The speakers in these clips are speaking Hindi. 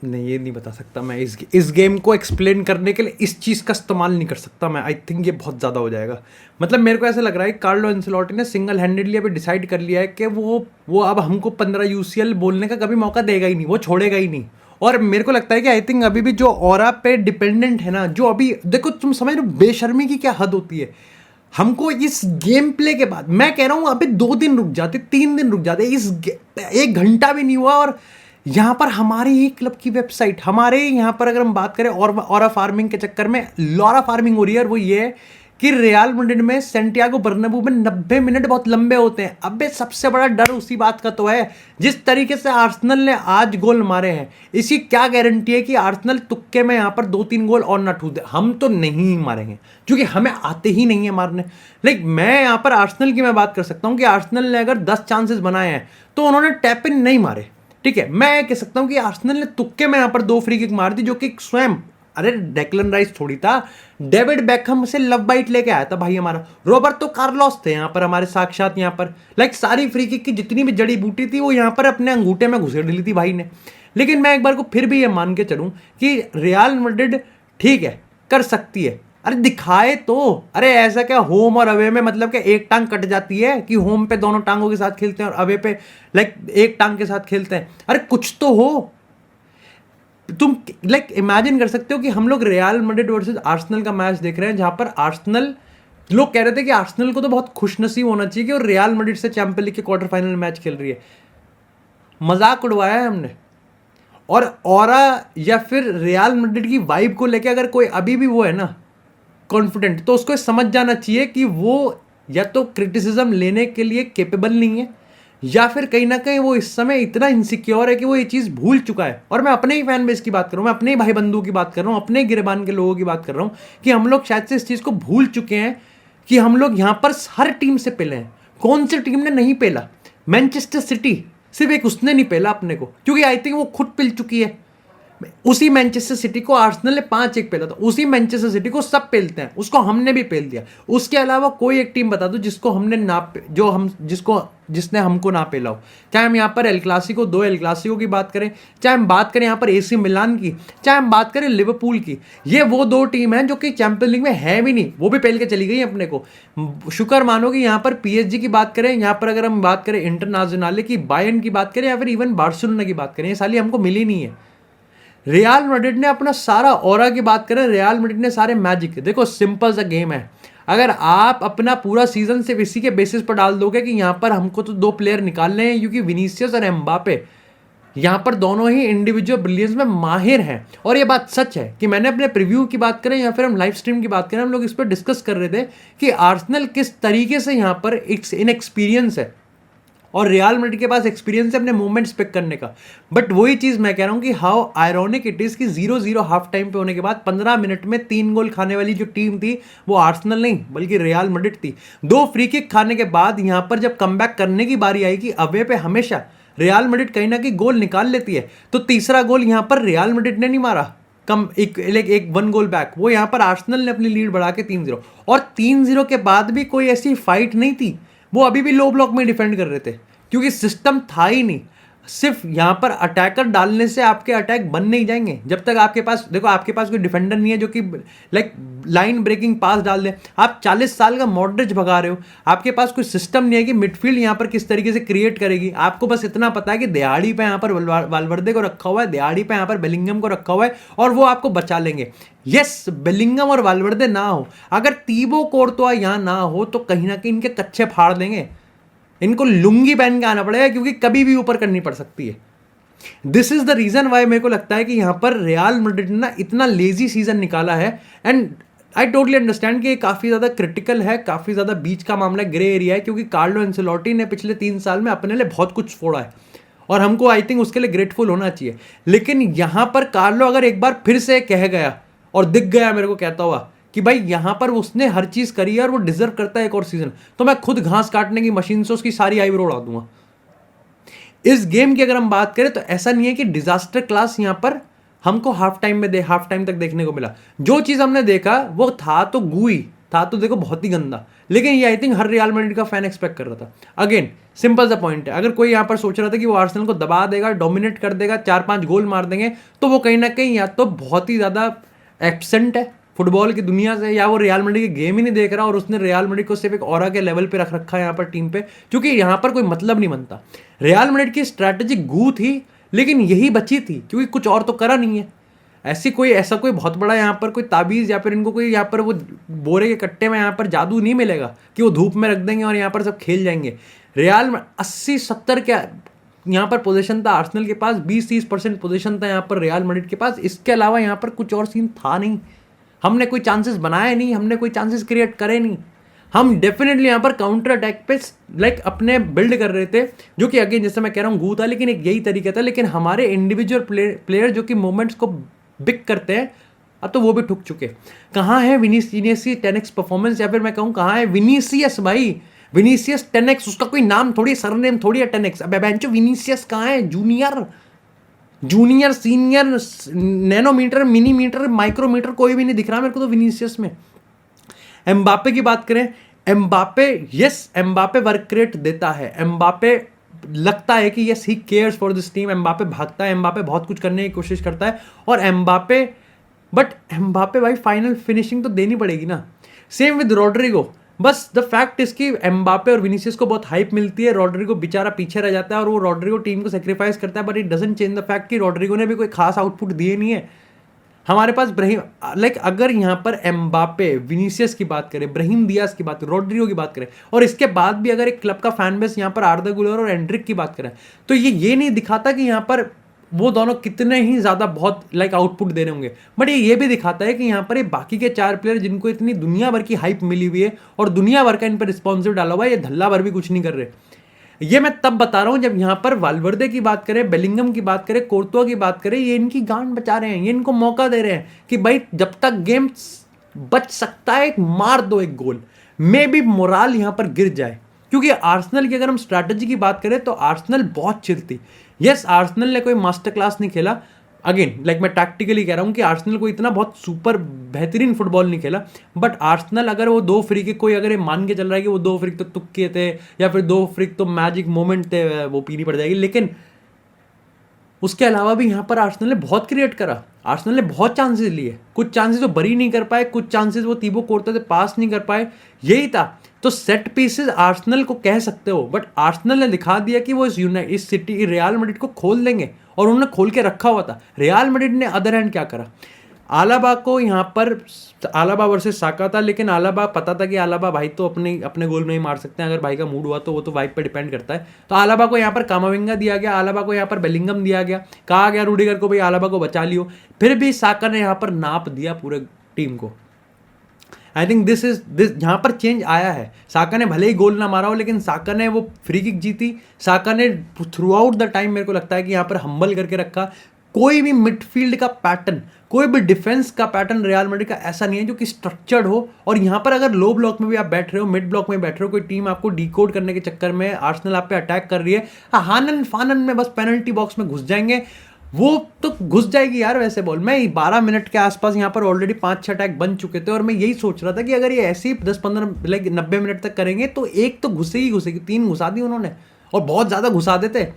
नहीं, ये नहीं बता सकता मैं। इस गेम को एक्सप्लेन करने के लिए इस चीज़ का इस्तेमाल नहीं कर सकता मैं। आई थिंक ये बहुत ज़्यादा हो जाएगा। मतलब मेरे को ऐसा लग रहा है कि कार्लो एंसेलोटी ने सिंगल हैंडेडली अभी डिसाइड कर लिया है कि वो अब हमको 15 यूसीएल बोलने का कभी मौका देगा ही नहीं, वो छोड़ेगा ही नहीं। और मेरे को लगता है कि आई थिंक अभी भी जो ऑरा पे डिपेंडेंट है ना, जो अभी देखो तुम समझ रहे हो बेशर्मी की क्या हद होती है। हमको इस गेम प्ले के बाद मैं कह रहा हूँ अभी 2 दिन रुक जाते, 3 दिन रुक जाते, 1 घंटा भी नहीं हुआ और यहाँ पर हमारे ही क्लब की वेबसाइट, हमारे यहाँ पर अगर हम बात करें और ऑरा फार्मिंग के चक्कर में लॉरा फार्मिंग हो रही है। और वो ये है कि रियल मैड्रिड में सैंटियागो बर्नाब्यू में 90 मिनट बहुत लंबे होते हैं। अबे सबसे बड़ा डर उसी बात का तो है, जिस तरीके से आर्सेनल ने आज गोल मारे हैं, इसी क्या गारंटी है कि आर्सेनल तुक्के में यहाँ पर 2-3 गोल और ना ठूक दे। हम तो नहीं मारेंगे क्योंकि हमें आते ही नहीं है मारने। लाइक मैं यहाँ पर आर्सेनल की मैं बात कर सकता हूँ कि आर्सेनल ने अगर 10 चांसेस बनाए हैं तो उन्होंने टैप इन नहीं मारे। ठीक है, मैं कह सकता हूं कि आर्सेनल ने तुक्के में यहां पर 2 फ्री किक मार दी, जो कि स्वयं, अरे डेक्लन राइस थोड़ी था, डेविड बैकहम से लव बाइट लेके आया था भाई हमारा। रॉबर्टो कार्लोस थे यहां पर हमारे साक्षात यहां पर। लाइक सारी फ्री किक की जितनी भी जड़ी बूटी थी वो यहां पर अपने अंगूठे में घुसेड़ ली थी भाई ने। लेकिन मैं एक बार को फिर भी ये मान के चलूं कि रियल मैड्रिड ठीक है कर सकती है। अरे दिखाए तो, अरे ऐसा क्या होम और अवे में मतलब कि एक टांग कट जाती है कि होम पे दोनों टांगों के साथ खेलते हैं और अवे पे लाइक एक टांग के साथ खेलते हैं। अरे कुछ तो हो। तुम लाइक इमेजिन कर सकते हो कि हम लोग रियल मैड्रिड वर्सेस आर्सेनल का मैच देख रहे हैं, जहां पर आर्सेनल, लोग कह रहे थे कि आर्सेनल को तो बहुत खुशनसीब होना चाहिए कि वो रियल मैड्रिड से चैंपियंस लीग के क्वार्टर फाइनल मैच खेल रही है। मजाक उड़वाया है हमने। और ऑरा या फिर रियल मैड्रिड की वाइब को लेके अगर कोई अभी भी वो है ना कॉन्फिडेंट, तो उसको समझ जाना चाहिए कि वो या तो क्रिटिसिज्म लेने के लिए कैपेबल नहीं है, या फिर कहीं ना कहीं वो इस समय इतना इनसिक्योर है कि वो ये चीज़ भूल चुका है। और मैं अपने ही फैन बेस की बात कर रहा हूँ, मैं अपने ही भाई बंधु की बात कर रहा हूँ, अपने गिरेबान के लोगों की बात कर रहा हूँ कि हम लोग शायद से इस चीज़ को भूल चुके हैं कि हम लोग यहाँ पर हर टीम से पेले हैं। कौन सी टीम ने नहीं पेला? मैनचेस्टर सिटी, सिर्फ एक उसने नहीं पेला अपने को, क्योंकि आई थिंक वो खुद पिल चुकी है। उसी मैनचेस्टर सिटी को आर्सेनल ने 5-1 पेला था, उसी मैनचेस्टर सिटी को सब पेलते हैं, उसको हमने भी पेल दिया। उसके अलावा कोई एक टीम बता दो जिसको हमने ना, जो हम जिसको जिसने हमको ना पेला हो। चाहे हम यहाँ पर एल क्लासिको, 2 एल क्लासिको की बात करें, चाहे हम बात करें यहाँ पर एसी मिलान की, चाहे हम बात करें लिवरपूल की, ये वो 2 टीम हैं जो कि चैंपियंस लीग में है भी नहीं, वो भी पेल के चली गई अपने को। शुक्र मानो कि यहाँ पर पीएसजी की बात करें, यहाँ पर अगर हम बात करें इंटरनेशनल की, बायर्न की बात करें, या फिर इवन बार्सिलोना की बात करें, ये साली हमको मिली नहीं है। रियल मैड्रिड ने अपना सारा ऑरा की बात करें, रियल मैड्रिड ने सारे मैजिक, देखो सिंपल सा गेम है। अगर आप अपना पूरा सीजन सिर्फ इसी के बेसिस पर डाल दोगे कि यहाँ पर हमको तो 2 प्लेयर निकालने हैं, क्योंकि विनीसियस और एम्बापे यहाँ पर दोनों ही इंडिविजुअल ब्रिलियंस में माहिर हैं। और ये बात सच है कि मैंने अपने प्रीव्यू की बात करें या फिर हम लाइव स्ट्रीम की बात करें, हम लोग इस पर डिस्कस कर रहे थे कि आर्सेनल किस तरीके से यहाँ पर एक इनएक्सपीरियंस है और रियल मैड्रिड के पास एक्सपीरियंस है अपने मूवमेंट्स पिक करने का। बट वही चीज़ मैं कह रहा हूँ कि हाउ आयरॉनिक इट इज़ कि 0-0 हाफ टाइम पे होने के बाद 15 मिनट में 3 गोल खाने वाली जो टीम थी वो आर्सेनल नहीं बल्कि रियल मैड्रिड थी। 2 फ्री किक खाने के बाद यहाँ पर जब कमबैक करने की बारी आई कि अवे पे हमेशा रियल मैड्रिड कहीं ना कहीं गोल निकाल लेती है, तो तीसरा गोल यहाँ पर रियल मैड्रिड ने नहीं मारा, कम एक 1 गोल बैक, वो यहाँ पर आर्सेनल ने अपनी लीड बढ़ा के 3-0। और 3-0 के बाद भी कोई ऐसी फाइट नहीं थी, वो अभी भी लो ब्लॉक में डिफेंड कर रहे थे क्योंकि सिस्टम था ही नहीं। सिर्फ यहाँ पर अटैकर डालने से आपके अटैक बन नहीं जाएंगे जब तक आपके पास, देखो आपके पास कोई डिफेंडर नहीं है जो कि लाइक लाइन ब्रेकिंग पास डाल दे। आप 40 साल का मॉडरिच भगा रहे हो, आपके पास कोई सिस्टम नहीं है कि मिडफील्ड यहाँ पर किस तरीके से क्रिएट करेगी। आपको बस इतना पता है कि दिहाड़ी पे यहाँ पर वालवर्दे को रखा हुआ है, दिहाड़ी पे यहाँ पर बेलिंगम को रखा हुआ है और वो आपको बचा लेंगे। यस, बेलिंगम और वालवर्दे ना हो, अगर तीबो कोर्तोआ यहाँ ना हो तो कहीं ना कहीं इनके कच्चे फाड़ देंगे, इनको लुंगी पहन के आना पड़ेगा क्योंकि कभी भी ऊपर करनी पड़ सकती है। This is the reason why मेरे को लगता है कि यहां पर रियल मैड्रिड ने इतना लेजी सीजन निकाला है। एंड आई टोटली अंडरस्टैंड कि ये काफ़ी ज़्यादा क्रिटिकल है, काफ़ी ज़्यादा बीच का मामला, ग्रे एरिया है, क्योंकि कार्लो एंसेलोटी ने पिछले 3 साल में अपने लिए बहुत कुछ फोड़ा है और हमको आई थिंक उसके लिए ग्रेटफुल होना चाहिए। लेकिन यहां पर कार्लो अगर एक बार फिर से कह गया और दिख गया मेरे को कहता हुआ कि भाई यहां पर उसने हर चीज करी है और वो डिजर्व करता है एक और सीजन, तो मैं खुद घास काटने की मशीन से उसकी सारी आईब्रो उड़ा दूंगा। इस गेम की अगर हम बात करें तो ऐसा नहीं है कि डिजास्टर क्लास यहां पर हमको हाफ टाइम तक देखने को मिला। जो चीज हमने देखा वो था तो गुई, था तो देखो बहुत ही गंदा, लेकिन ये I think her real Madrid का फैन एक्सपेक्ट कर रहा था। अगेन सिंपल सा पॉइंट है, अगर कोई यहाँ पर सोच रहा था कि वो आर्सेनल को दबा देगा, डोमिनेट कर देगा, 4-5 गोल मार देंगे, तो वो कहीं ना कहीं या तो बहुत ही ज़्यादा एब्सेंट है फुटबॉल की दुनिया से, या वो रियल मैड्रिड की गेम ही नहीं देख रहा और उसने रियल मैड्रिड को सिर्फ एक ऑरा के लेवल पे रख रखा है यहाँ पर टीम पे, क्योंकि यहाँ पर कोई मतलब नहीं बनता। रियल मैड्रिड की स्ट्रैटेजी गू थी, लेकिन यही बची थी, क्योंकि कुछ और तो करा नहीं है। ऐसा कोई बहुत बड़ा यहाँ पर कोई ताबीज़ या फिर इनको कोई यहाँ पर वो बोरे के कट्टे में यहाँ पर जादू नहीं मिलेगा कि वो धूप में रख देंगे और यहाँ पर सब खेल जाएंगे। रियल में 80-70 के यहाँ पर पोजीशन था आर्सेनल के पास, 20-30% पोजीशन था यहाँ पर रियल मैड्रिड के पास। इसके अलावा यहाँ पर कुछ और सीन था नहीं। हमने कोई चांसेस बनाए नहीं, हमने कोई चांसेस क्रिएट करे नहीं। हम डेफिनेटली यहाँ पर काउंटर अटैक पे अपने बिल्ड कर रहे थे, जो कि अगेन जैसे मैं कह रहा हूँ गू था, लेकिन एक यही तरीका था। लेकिन हमारे इंडिविजुअल प्लेयर जो कि मोमेंट्स को बिक करते हैं, अब तो वो भी ठुक चुके। कहाँ है विनीसियस 10x परफॉर्मेंस, या फिर मैं कहूँ कहाँ है विनीसियस भाई, विनीसियस 10x, उसका कोई नाम थोड़ी सरनेम थोड़ी है 10x। अब बेंचो विनीसियस कहाँ है, जूनियर सीनियर नैनोमीटर मिनीमीटर माइक्रोमीटर कोई भी नहीं दिख रहा मेरे को तो विनीसियस में। एम्बापे की बात करें, एम्बापे वर्क रेट देता है, एम्बापे लगता है कि yes he cares for this team, Mbappe भागता है, एम्बापे बहुत कुछ करने की कोशिश करता है, और एम्बापे भाई फाइनल फिनिशिंग तो देनी पड़ेगी ना। सेम विद रॉड्रिगो, बस द फैक्ट इसकी एम्बापे और विनीसियस को बहुत हाइप मिलती है, रॉड्रिगो बेचारा पीछे रह जाता है और वो रॉड्रिगो टीम को सेक्रीफाइस करता है, but it doesn't change the fact कि रॉड्रिगो ने भी कोई खास आउटपुट दिए नहीं है। हमारे पास अगर यहाँ पर एम्बापे विनीसियस की बात करें, ब्राहिम दियाज की बात करें, रॉड्रिगो की बात करें, और इसके बाद भी अगर एक क्लब का फैन बेस यहाँ पर आर्दा गुलर और एंड्रिक की बात करें, तो ये नहीं दिखाता कि यहाँ पर वो दोनों कितने ही ज़्यादा बहुत आउटपुट दे रहे होंगे, बट ये भी दिखाता है कि यहाँ पर ये बाकी के 4 प्लेयर जिनको इतनी दुनिया भर की हाइप मिली हुई है और दुनिया भर का इन पर रिस्पॉन्सिव डाला हुआ है, ये धल्ला भर भी कुछ नहीं कर रहे। ये मैं तब बता रहा हूं जब यहां पर वाल्वर्दे की बात करें, बेलिंगम की बात करें, कोर्तुआ की बात करें, ये इनकी गांड बचा रहे हैं, ये इनको मौका दे रहे हैं कि भाई जब तक गेम बच सकता है मार दो एक गोल, मे भी मोराल यहां पर गिर जाए। क्योंकि आर्सेनल की अगर हम स्ट्रैटेजी की बात करें तो आर्सेनल बहुत चिल थी। यस, आर्सेनल ने कोई मास्टर क्लास नहीं खेला, अगेन मैं टैक्टिकली कह रहा हूँ कि आर्सेनल को इतना बहुत सुपर बेहतरीन फुटबॉल नहीं खेला, बट आर्सेनल अगर वो 2 फ्री किक कोई अगर ये मान के चल रहा है कि वो 2 फ्री किक तो तुक्के थे या फिर 2 फ्री किक तो मैजिक मोमेंट थे, वो पीनी पड़ जाएगी। लेकिन उसके अलावा भी यहाँ पर आर्सेनल ने बहुत क्रिएट करा, आर्सेनल ने बहुत चांसेस लिए, कुछ चांसेस वो बरी नहीं कर पाए, कुछ चांसेस वो तीबो कोर्ता से पास नहीं कर पाए, यही था। तो सेट पीसेस आर्सेनल को कह सकते हो, बट आर्सेनल ने दिखा दिया कि वो इस सिटी रियल मैड्रिड को खोल देंगे, और उन्होंने खोल के रखा हुआ था। रियल मैड्रिड ने अदर हैंड क्या करा, आलाबा को यहाँ पर आलाबा वर्सेस साका था, लेकिन आलाबा पता था कि आलाबा भाई तो अपने गोल में ही मार सकते हैं, अगर भाई का मूड हुआ तो वो तो वाइब पे डिपेंड करता है। तो आलाबा को यहाँ पर कामाविंगा दिया गया, आलाबा को यहाँ पर बेलिंगम दिया गया, कहा गया रूडिगर को भाई आलाबा को बचा लियो, फिर भी साका ने यहाँ पर नाप दिया पूरे टीम को। आई थिंक दिस यहाँ पर चेंज आया है। साका ने भले ही गोल ना मारा हो, लेकिन साका ने वो फ्री किक जीती, साका ने थ्रू आउट द टाइम मेरे को लगता है कि यहाँ पर हम्बल करके रखा। कोई भी मिडफील्ड का पैटर्न, कोई भी डिफेंस का पैटर्न रियल मैड्रिड का ऐसा नहीं है जो कि स्ट्रक्चर्ड हो, और यहाँ पर अगर लो ब्लॉक में भी आप बैठ रहे हो, मिड ब्लॉक में बैठ रहे हो, कोई टीम आपको डिकोड करने के चक्कर में आर्सेनल आप पे अटैक कर रही है, हानन फानन में बस पेनल्टी बॉक्स में घुस जाएंगे, वो तो घुस जाएगी यार। वैसे बॉल मैं 12 मिनट के आसपास यहाँ पर ऑलरेडी 5-6 अटैक बन चुके थे, और मैं यही सोच रहा था कि अगर ये ऐसे ही 10-15 90 मिनट तक करेंगे तो एक तो घुसेगी, 3 घुसा दी उन्होंने, और बहुत ज़्यादा घुसा देते।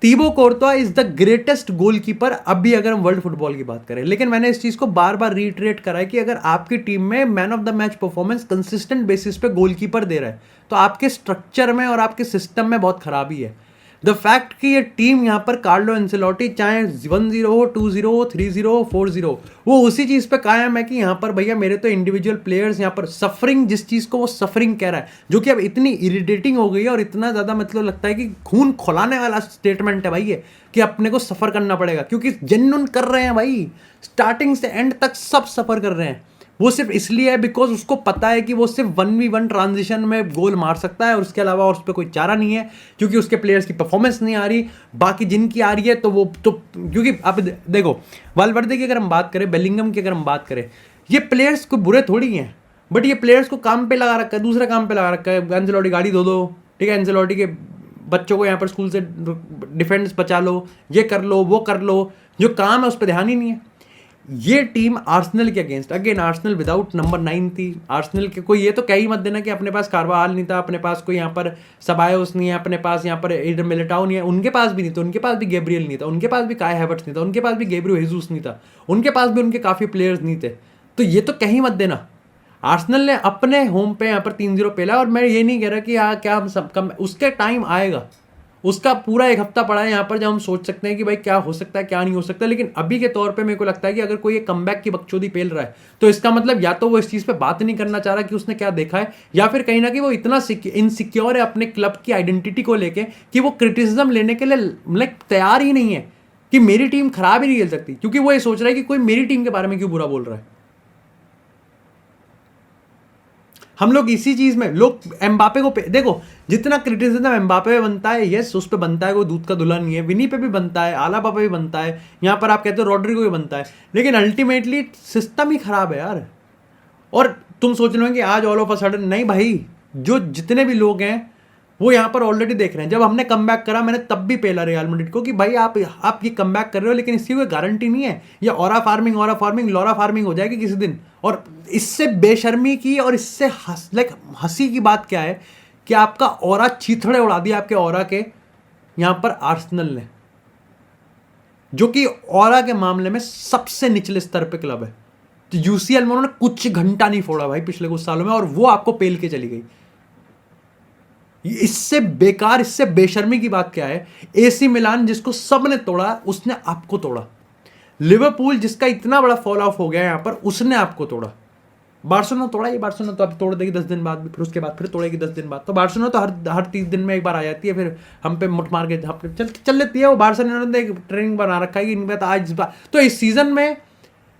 Thibaut Courtois is the greatest goalkeeper अभी अगर हम वर्ल्ड फुटबॉल की बात करें, लेकिन मैंने इस चीज़ को बार बार रीट्रेट करा है कि अगर आपकी टीम में man of the match performance consistent basis पे गोलकीपर दे रहा है, तो आपके स्ट्रक्चर में और आपके सिस्टम में बहुत खराबी है। द फैक्ट कि ये टीम यहाँ पर कार्लो एंसेलोटी चाहे 1-0 हो, 2-0 हो, 3-0 हो, 4-0 वो उसी चीज़ पे कायम है कि यहाँ पर भैया मेरे तो इंडिविजुअल प्लेयर्स यहाँ पर सफरिंग, जिस चीज़ को वो सफरिंग कह रहा है, जो कि अब इतनी इरिटेटिंग हो गई है और इतना ज़्यादा लगता है कि खून खौलाने वाला स्टेटमेंट है भाई ये, कि अपने को सफ़र करना पड़ेगा, क्योंकि जेन्युइन कर रहे हैं भाई, स्टार्टिंग से एंड तक सब सफ़र कर रहे हैं। वो सिर्फ इसलिए है बिकॉज उसको पता है कि वो सिर्फ 1v1 ट्रांजिशन में गोल मार सकता है, और उसके अलावा उस पर कोई चारा नहीं है, क्योंकि उसके प्लेयर्स की परफॉर्मेंस नहीं आ रही। बाकी जिनकी आ रही है तो वो तो, क्योंकि अब देखो वाल्वर्दे की अगर हम बात करें, बेलिंगम की अगर हम बात करें, ये प्लेयर्स को बुरे थोड़ी हैं, बट ये प्लेयर्स को काम पे लगा रखा है, दूसरे काम पे लगा रखा है। एंसेलोटी गाड़ी दो, ठीक है, एंसेलोटी के बच्चों को यहाँ पर स्कूल से डिफेंस बचा लो, ये कर लो, वो कर लो, जो काम है उस पर ध्यान ही नहीं है। ये टीम आर्सेनल के against, again Arsenal without number 9 थी, आर्सेनल के कोई ये तो कह ही मत देना कि अपने पास कार्वाहाल नहीं था, अपने पास कोई यहाँ पर सबायोस नहीं है, अपने पास यहाँ पर एडर मिलिटाओ नहीं है, उनके पास भी नहीं था, उनके पास भी गैब्रियल नहीं था, उनके पास भी काय हैवर्ट्स नहीं था, उनके पास भी गैब्रियो हेजूस नहीं था, उनके पास भी उनके काफ़ी प्लेयर्स नहीं थे। तो ये तो कहीं मत देना, आर्सेनल ने अपने होम पे यहाँ पर 3-0 पेला। और मैं ये नहीं कह रहा कि हाँ क्या हम सब कम, उसके टाइम आएगा, उसका पूरा एक हफ्ता पड़ा है यहाँ पर जब हम सोच सकते हैं कि भाई क्या हो सकता है क्या नहीं हो सकता। लेकिन अभी के तौर पे मेरे को लगता है कि अगर कोई एक कमबैक की बकचोदी पेल रहा है तो इसका मतलब या तो वो इस चीज़ पे बात नहीं करना चाह रहा कि उसने क्या देखा है, या फिर कहीं ना कहीं वो इतना इनसिक्योर है अपने क्लब की आइडेंटिटी को लेके कि वो क्रिटिसिज्म लेने के लिए लाइक तैयार ही नहीं है कि मेरी टीम खराब ही नहीं खेल सकती, क्योंकि वो ये सोच रहा है कि कोई मेरी टीम के बारे में क्यों बुरा बोल रहा है। हम लोग इसी चीज में लोग एम्बापे को देखो, जितना क्रिटिसिज्म एम्बापे पे बनता है, यस उस पे बनता है, कोई दूध का धुला नहीं है, विनी पे भी बनता है, आलाबा पे भी बनता है, यहाँ पर आप कहते हो रॉड्रिगो भी बनता है, लेकिन अल्टीमेटली सिस्टम ही खराब है यार। और तुम सोच रहे हो कि आज ऑल ऑफ अ सडन, नहीं भाई, जो जितने भी लोग हैं वो यहाँ पर ऑलरेडी देख रहे हैं। जब हमने कमबैक करा मैंने तब भी पेला रियल मैड्रिड को कि भाई आप ये कमबैक कर रहे हो, लेकिन इसकी कोई गारंटी नहीं है, ये ऑरा फार्मिंग लॉरा फार्मिंग हो जाएगी किसी दिन। और इससे बेशर्मी की और इससे हंसी की बात क्या है कि आपका ऑरा चीथड़े उड़ा दिया आपके ऑरा के यहाँ पर आर्सेनल ने, जो कि ऑरा के मामले में सबसे निचले स्तर पे क्लब है। तो यूसीएल में उन्होंने कुछ घंटा नहीं फोड़ा भाई पिछले कुछ सालों में, और वो आपको पेल के चली गई। इससे बेकार, इससे बेशर्मी की बात क्या है, एसी मिलान जिसको सबने तोड़ा उसने आपको तोड़ा, लिवरपूल जिसका इतना बड़ा फॉल ऑफ हो गया यहां पर उसने आपको तोड़ा, बार्सिलोना तोड़ा, ये बार्सिलोना तो अब तोड़ देगी 10 दिन बाद, फिर उसके बाद फिर तोड़ेगी 10 दिन बाद। तो बार्सिलोना तो हर 30 दिन में एक बार आ जाती है, फिर हम पे मुठ मार के चल लेती है। वो बार्सिलोना ने एक ट्रेनिंग बना रखा है कि इनमें तो आज तो इस सीजन में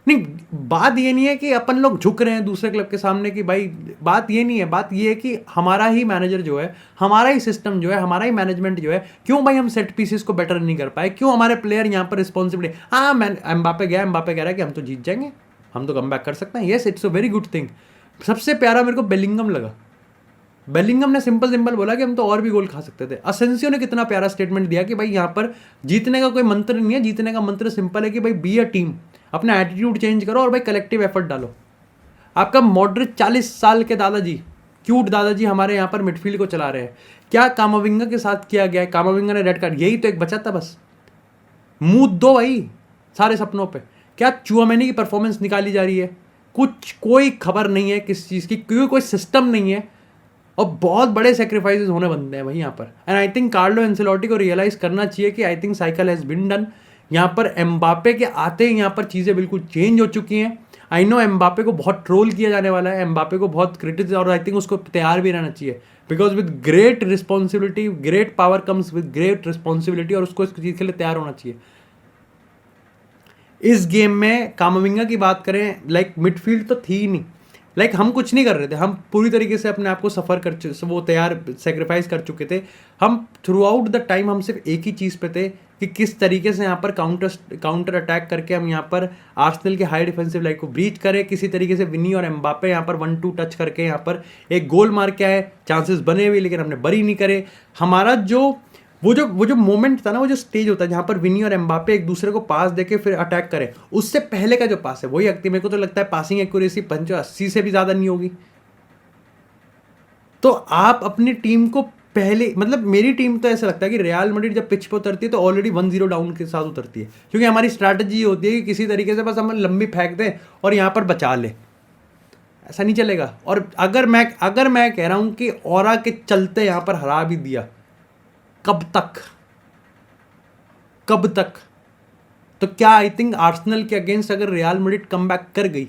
नहीं, बात ये नहीं है कि अपन लोग झुक रहे हैं दूसरे क्लब के सामने कि भाई, बात ये नहीं है, बात ये है कि हमारा ही मैनेजर जो है, हमारा ही सिस्टम जो है, हमारा ही मैनेजमेंट जो है, क्यों भाई हम सेट पीसेस को बेटर नहीं कर पाए, क्यों हमारे प्लेयर यहाँ पर रिस्पॉन्सिबिलिटी। हाँ मैं एम्बापे कह रहा है कि हम तो जीत जाएंगे, हम तो कम बैक कर सकते हैं, yes it's a very good thing. सबसे प्यारा मेरे को बेलिंगम लगा, बेलिंगम ने सिंपल बोला कि हम तो और भी गोल खा सकते थे। असेंसियो ने कितना प्यारा स्टेटमेंट दिया कि भाई यहाँ पर जीतने का कोई मंत्र नहीं है, जीतने का मंत्र सिंपल है कि भाई बी अ टीम, अपना एटीट्यूड चेंज करो और भाई कलेक्टिव एफर्ट डालो। आपका मॉडरेट 40 साल के दादाजी, क्यूट दादाजी हमारे यहाँ पर मिडफील्ड को चला रहे हैं। क्या कामाविंगा के साथ किया गया है, कामाविंगा ने रेड कार्ड, यही तो एक बचा था बस, मुंह दो भाई सारे सपनों पे। क्या चुआमेनी की परफॉर्मेंस निकाली जा रही है, कुछ कोई खबर नहीं है किस चीज़ की, क्योंकि कोई सिस्टम नहीं है और बहुत बड़े सेक्रीफाइसेस होने बनते हैं भाई यहाँ पर। And I think Carlo Ancelotti को रियलाइज करना चाहिए कि I think cycle has been done. यहाँ पर एम्बापे के आते ही यहाँ पर चीज़ें बिल्कुल चेंज हो चुकी हैं। आई नो एम्बापे को बहुत ट्रोल किया जाने वाला है, एम्बापे को बहुत क्रिटिस, और आई थिंक उसको तैयार भी रहना चाहिए, because with great responsibility great power comes with great responsibility, और उसको इस चीज़ के लिए तैयार होना चाहिए। इस गेम में कामाविंगा की बात करें, लाइक मिडफील्ड तो थी ही नहीं, लाइक हम कुछ नहीं कर रहे थे, हम पूरी तरीके से अपने आप को सफ़र कर वो तैयार सेक्रीफाइस कर चुके थे। हम थ्रू आउट द टाइम हम सिर्फ एक ही चीज़ पे थे कि किस तरीके से यहाँ पर काउंटर अटैक करके हम यहाँ पर आर्सेनल के हाई डिफेंसिव लाइन को ब्रीच करें, किसी तरीके से विनी और एम्बापे यहाँ पर 1-2 टच करके यहाँ पर एक गोल मार के आए, चांसेस बने हुए लेकिन हमने बरी नहीं करे। हमारा वो जो मोमेंट था ना, वो जो स्टेज होता है जहाँ पर विनी और एम्बापे एक दूसरे को पास देके फिर अटैक करें, उससे पहले का जो पास है वही अगती, मेरे को तो लगता है पासिंग एक्यूरेसी 85 से भी ज़्यादा नहीं होगी। तो आप अपनी टीम को पहले, मतलब मेरी टीम तो ऐसा लगता है कि रियल मैड्रिड जब पिच पर उतरती है तो ऑलरेडी 1-0 डाउन के साथ उतरती है, क्योंकि हमारी स्ट्रैटेजी होती है कि किसी तरीके से बस हम लंबी फेंक दें और यहाँ पर बचा ले। ऐसा नहीं चलेगा। और अगर मैं कह रहा हूँ कि ऑरा के चलते यहाँ पर हरा भी दिया, कब तक? तो क्या आई थिंक आर्सेनल के अगेंस्ट अगर रियल मैड्रिड कमबैक कर गई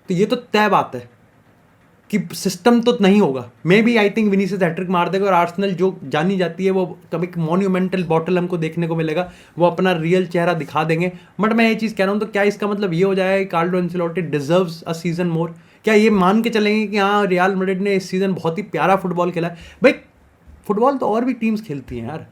तो ये तो तय बात है कि सिस्टम तो नहीं होगा। May be I think Vinicius hattrick मार देगा और आर्सेनल जो जानी जाती है वो कभी मॉन्यूमेंटल बॉटल हमको देखने को मिलेगा, वो अपना रियल चेहरा दिखा देंगे। बट मैं ये चीज़ कह रहा हूँ, तो क्या इसका मतलब ये हो जाएगा कि Carlo Ancelotti deserves a season more? क्या ये मान के चलेंगे कि हाँ रियल मैड्रिड ने इस सीजन बहुत ही प्यारा फुटबॉल खेला है? भाई फुटबॉल तो और भी टीम्स खेलती हैं यार,